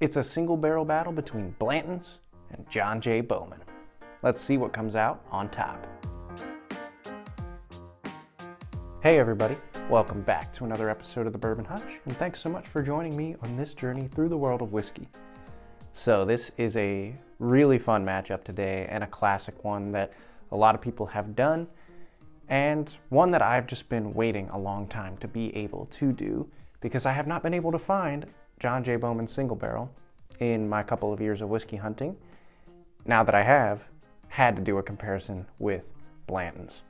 It's a single barrel battle between Blanton's and John J. Bowman. Let's see what comes out on top. Hey everybody, welcome back to another episode of the Bourbon Hutch, and thanks so much for joining me on this journey through the world of whiskey. So this is a really fun matchup today, and a classic one that a lot of people have done, and one that I've just been waiting a long time to be able to do, because I have not been able to find John J. Bowman single barrel in my couple of years of whiskey hunting. Now that I have, had to do a comparison with Blanton's.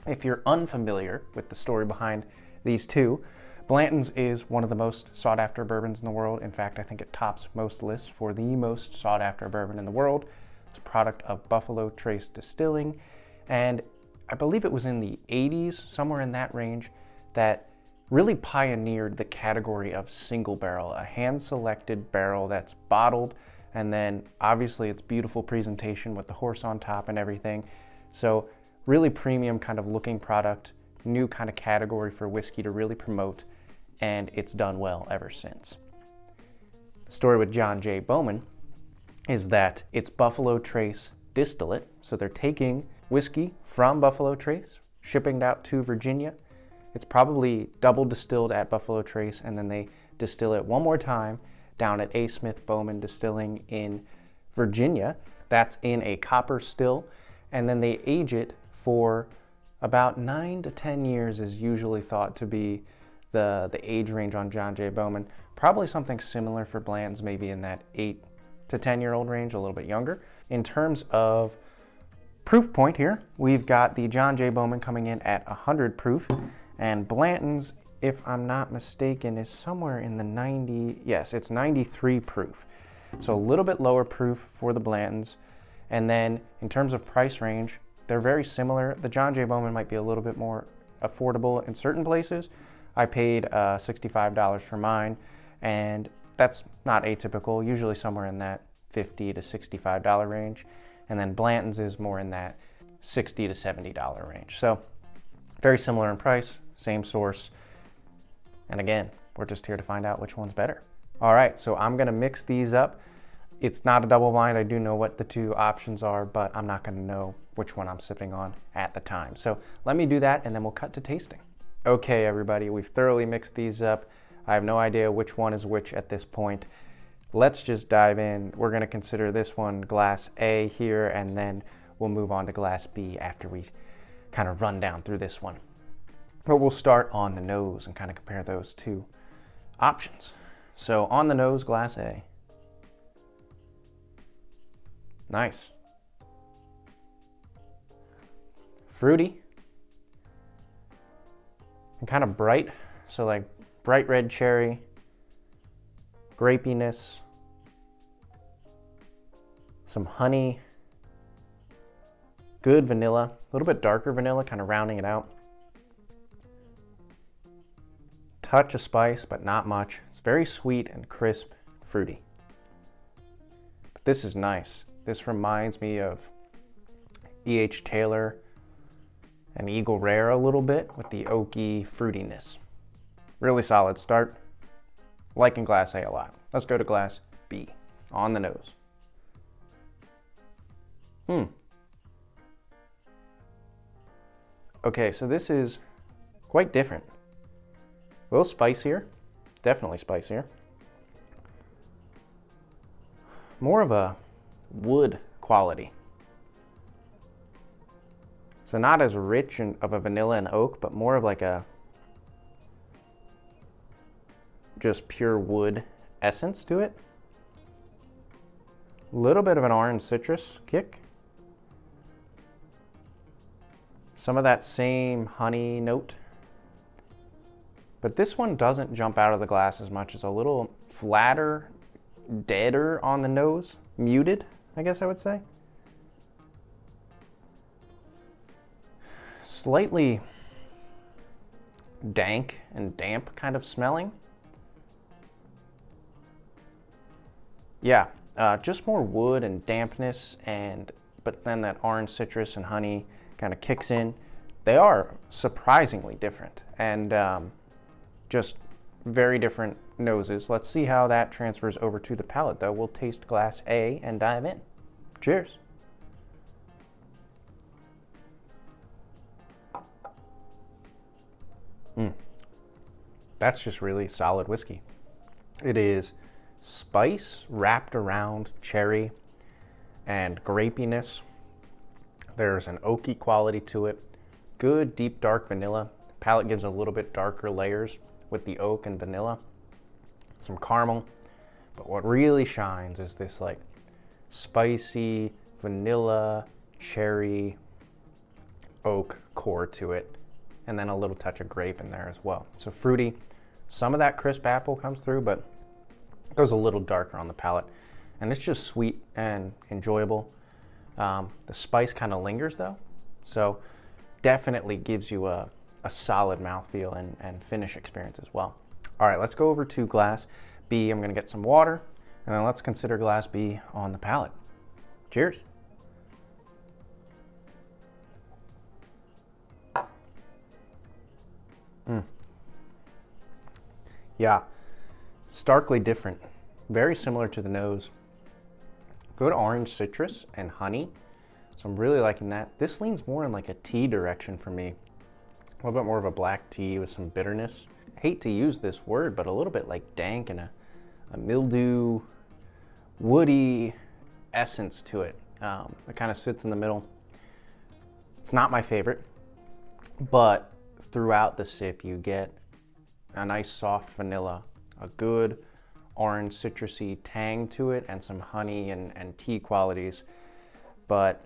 If you're unfamiliar with the story behind these two, Blanton's is one of the most sought after bourbons in the world. In fact, I think it tops most lists for the most sought after bourbon in the world. It's a product of Buffalo Trace Distilling, and I believe it was in the 80s, somewhere in that range, that really pioneered the category of single barrel, a hand-selected barrel that's bottled, and then obviously it's beautiful presentation with the horse on top and everything. So really premium kind of looking product, new kind of category for whiskey to really promote, and it's done well ever since. The story with John J. Bowman is that it's Buffalo Trace distillate, so they're taking whiskey from Buffalo Trace, shipping it out to Virginia. It's probably double distilled at Buffalo Trace, and then they distill it one more time down at A. Smith Bowman Distilling in Virginia. That's in a copper still, and then they age it for about 9 to 10 years is usually thought to be the age range on John J. Bowman. Probably something similar for Blanton's, maybe in that 8 to 10-year-old range, a little bit younger. In terms of proof point here, we've got the John J. Bowman coming in at 100 proof, and Blanton's, if I'm not mistaken, is somewhere in the 90, yes, it's 93 proof. So a little bit lower proof for the Blanton's. And then in terms of price range, they're very similar. The John J. Bowman might be a little bit more affordable in certain places. I paid $65 for mine, and that's not atypical, usually somewhere in that $50 to $65 range. And then Blanton's is more in that $60 to $70 range. So very similar in price, same source. And again, we're just here to find out which one's better. All right, so I'm gonna mix these up. It's not a double blind. I do know what the two options are, but I'm not gonna know which one I'm sipping on at the time. So let me do that, and then we'll cut to tasting. Okay, everybody, we've thoroughly mixed these up. I have no idea which one is which at this point. Let's just dive in. We're gonna consider this one glass A here, and then we'll move on to glass B after we kind of run down through this one. But we'll start on the nose and kind of compare those two options. So on the nose, glass A. Nice. Fruity. And kind of bright. So like bright red cherry, grapiness, some honey, good vanilla, a little bit darker vanilla, kind of rounding it out. Touch of spice, but not much. It's very sweet and crisp, fruity. But this is nice. This reminds me of E.H. Taylor and Eagle Rare a little bit with the oaky fruitiness. Really solid start. Liking glass A a lot. Let's go to glass B on the nose. Okay, so this is quite different. A little spicier, definitely spicier. More of a wood quality. So not as rich of a vanilla and oak, but more of like a just pure wood essence to it. A little bit of an orange citrus kick. Some of that same honey note. But this one doesn't jump out of the glass as much. As a little flatter, deader on the nose, muted, I guess I would say. Slightly dank and damp kind of smelling. Yeah, just more wood and dampness, but then that orange citrus and honey kind of kicks in. They are surprisingly different, and just very different noses. Let's see how that transfers over to the palate though. We'll taste glass A and dive in. Cheers. That's just really solid whiskey. It is spice wrapped around cherry and grapiness. There's an oaky quality to it. Good deep dark vanilla. Palate gives a little bit darker layers with the oak and vanilla. Some caramel. But what really shines is this like spicy vanilla, cherry, oak core to it. And then a little touch of grape in there as well. So fruity. Some of that crisp apple comes through, but it goes a little darker on the palate. And it's just sweet and enjoyable. The spice kind of lingers though. So definitely gives you a solid mouthfeel and finish experience as well. All right, let's go over to glass B. I'm gonna get some water, and then let's consider glass B on the palate. Cheers. Yeah, starkly different. Very similar to the nose. Good orange citrus and honey. So I'm really liking that. This leans more in like a tea direction for me. A little bit more of a black tea with some bitterness. I hate to use this word, but a little bit like dank and a mildew, woody essence to it. It kind of sits in the middle. It's not my favorite, but throughout the sip you get a nice soft vanilla, a good orange citrusy tang to it, and some honey and tea qualities. But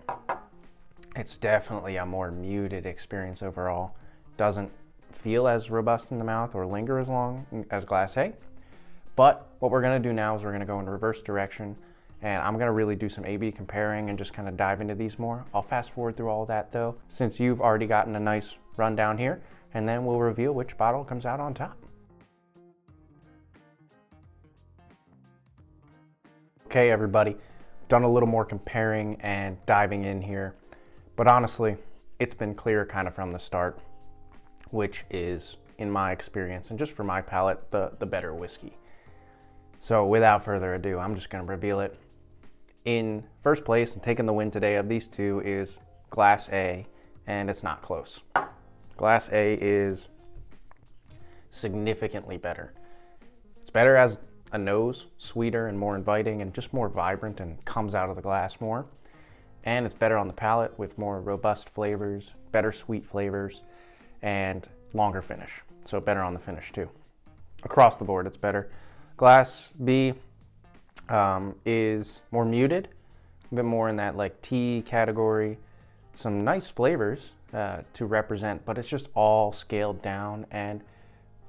it's definitely a more muted experience overall. Doesn't feel as robust in the mouth or linger as long as glass A. But what we're gonna do now is we're gonna go in reverse direction, and I'm gonna really do some A/B comparing and just kind of dive into these more. I'll fast forward through all of that though, since you've already gotten a nice rundown here, and then we'll reveal which bottle comes out on top. Okay, everybody, done a little more comparing and diving in here, but honestly, it's been clear kind of from the start, which is, in my experience, and just for my palate, the better whiskey. So without further ado, I'm just gonna reveal it. In first place and taking the win today of these two is glass A, and it's not close. Glass A is significantly better. It's better as a nose, sweeter and more inviting and just more vibrant and comes out of the glass more. And it's better on the palate with more robust flavors, better sweet flavors, and longer finish. So better on the finish too. Across the board, it's better. Glass B is more muted, a bit more in that like tea category. Some nice flavors to represent, but it's just all scaled down and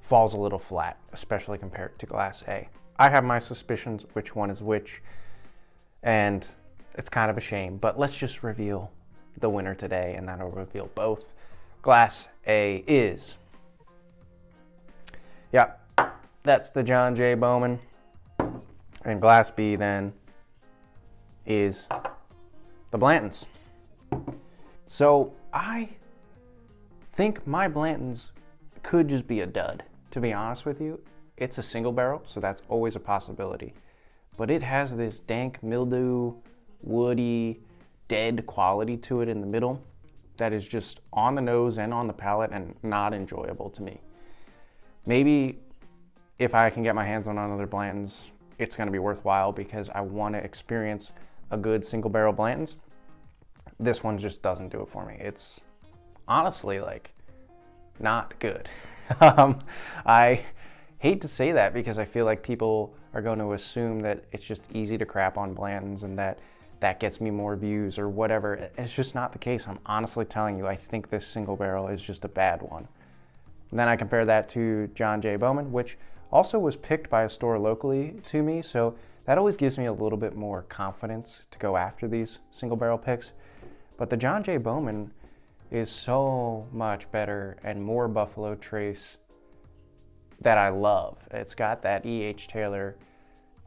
falls a little flat, especially compared to glass A. I have my suspicions which one is which, and it's kind of a shame, but let's just reveal the winner today, and that'll reveal both. Glass A is, yeah, that's the John J. Bowman, and glass B then is the Blantons. So I think my Blantons could just be a dud, to be honest with you. It's a single barrel, so that's always a possibility. But it has this dank mildew, woody, dead quality to it in the middle that is just on the nose and on the palate and not enjoyable to me. Maybe if I can get my hands on another Blanton's, it's gonna be worthwhile because I wanna experience a good single barrel Blanton's. This one just doesn't do it for me. It's honestly like not good. I hate to say that because I feel like people are going to assume that it's just easy to crap on Blanton's and that gets me more views or whatever. It's just not the case. I'm honestly telling you, I think this single barrel is just a bad one. And then I compare that to John J. Bowman, which also was picked by a store locally to me, so that always gives me a little bit more confidence to go after these single barrel picks. But the John J. Bowman is so much better and more Buffalo Trace that I love. It's got that E.H. Taylor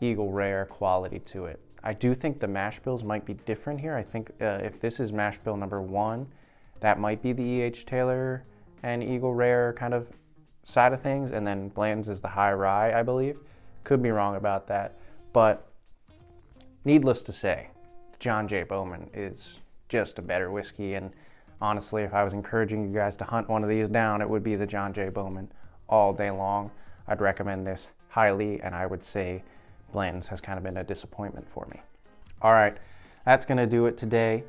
Eagle Rare quality to it. I do think the mash bills might be different here. I think if this is mash bill number 1, that might be the E.H. Taylor and Eagle Rare kind of side of things, and then Blanton's is the high rye, I believe. Could be wrong about that, but needless to say, John J. Bowman is just a better whiskey, and honestly, if I was encouraging you guys to hunt one of these down, it would be the John J. Bowman all day long. I'd recommend this highly, and I would say Blanton's has kind of been a disappointment for me. All right, that's gonna do it today.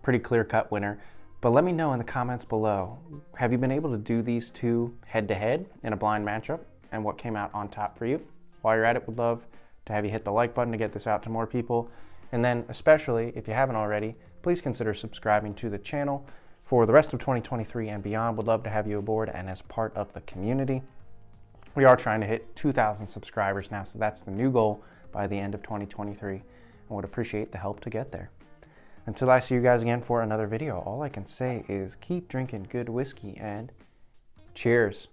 Pretty clear-cut winner. But let me know in the comments below, have you been able to do these two head-to-head in a blind matchup, and what came out on top for you? While you're at it, would love to have you hit the like button to get this out to more people. And then especially, if you haven't already, please consider subscribing to the channel. For the rest of 2023 and beyond, would love to have you aboard and as part of the community. We are trying to hit 2,000 subscribers now, so that's the new goal by the end of 2023, and would appreciate the help to get there. Until I see you guys again for another video, all I can say is keep drinking good whiskey and cheers.